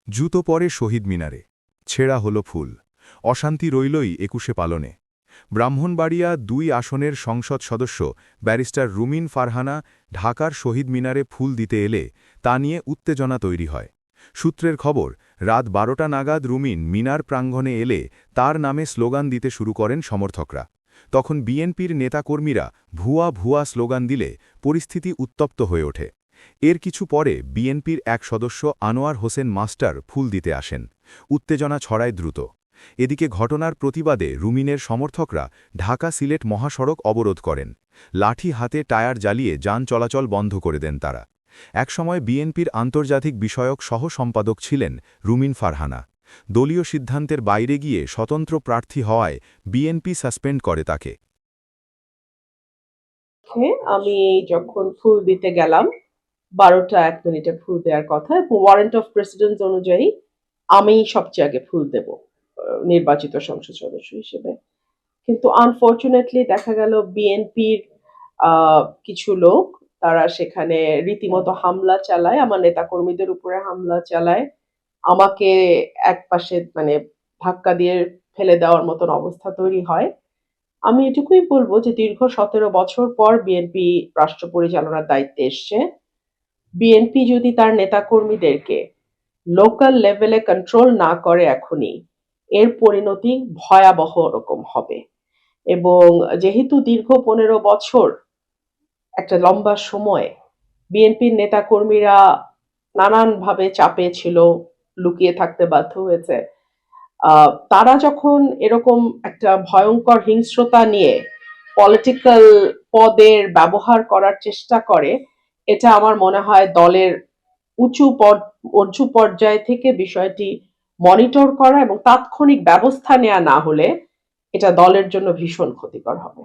জুতো পরে শহীদ মিনারে ছেঁড়া হলো ফুল অশান্তি রইলই ২১শে পালনে ব্রাহ্মণবাড়িয়া ২ আসনের সংসদ সদস্য ব্যারিস্টার রুমিন ফারহানা ঢাকার শহীদ মিনারে ফুল দিতে এলে তা নিয়ে উত্তেজনা তৈরি হয় সূত্রের খবর রাত ১২টা নাগাদ রুমিন মিনার প্রাঙ্গণে এলে তার নামে স্লোগান দিতে শুরু করেন সমর্থকরা তখন বিএনপির নেতাকর্মীরা ভুয়া ভুয়া স্লোগান দিলে পরিস্থিতি উত্তপ্ত হয়ে ওঠে এর কিছু পরে বিএনপির এক সদস্য আনোয়ার হোসেন মাস্টার ফুল দিতে আসেন উত্তেজনা ছড়ায় দ্রুত এদিকে ঘটনার প্রতিবাদে রুমিনের সমর্থকরা ঢাকা-সিলেট মহাসড়ক অবরোধ করেন লাঠি হাতে টায়ার জ্বালিয়ে যান চলাচল বন্ধ করে দেন তারা একসময় বিএনপির আন্তর্জাতিক বিষয়ক সহ সম্পাদক ছিলেন রুমিন ফারহানা দলীয় সিদ্ধান্তের বাইরে গিয়ে স্বতন্ত্র প্রার্থী হওয়ায় বিএনপি সাসপেন্ড করে তাকে আমি যখন ফুল দিতে গেলাম ১২টা ১ মিনিটে ফুল দেওয়ার কথা ওয়ারেন্ট অফ প্রেসিডেন্ট অনুযায়ী আমি সবচেয়ে আগে ফুল দেব নির্বাচিত সংসদ সদস্য হিসেবে কিন্তু আনফরচুনেটলি দেখা গেল বিএনপির কিছু লোক তারা সেখানে রীতিমতো হামলা চালায় আমার নেতাকর্মীদের উপরে হামলা চালায় আমাকে একপাশে মানে ধাক্কা দিয়ে ফেলে দেওয়ার মতন অবস্থা তৈরি হয় আমি এটুকুই বলবো যে দীর্ঘ ১৭ বছর পর বিএনপি রাষ্ট্র পরিচালনার দায়িত্বে এসছে বিএনপি যদি তার নেতাকর্মীদেরকে লোকাল লেভেলে কন্ট্রোল না করে এখনই এর পরিণতি ভয়াবহ রকম হবে এবং যেহেতু দীর্ঘ ১৫ বছর একটা লম্বা সময় বিএনপির নেতাকর্মীরা নানানভাবে চাপে ছিল লুকিয়ে থাকতে বাধ্য হয়েছে তারা যখন এরকম একটা ভয়ঙ্কর হিংস্রতা নিয়ে পলিটিক্যাল পদের ব্যবহার করার চেষ্টা করে এটা আমার মনে হয় দলের উঁচু পর্যায় থেকে বিষয়টি মনিটর করা এবং তাৎক্ষণিক ব্যবস্থা নেওয়া না হলে এটা দলের জন্য ভীষণ ক্ষতিকর হবে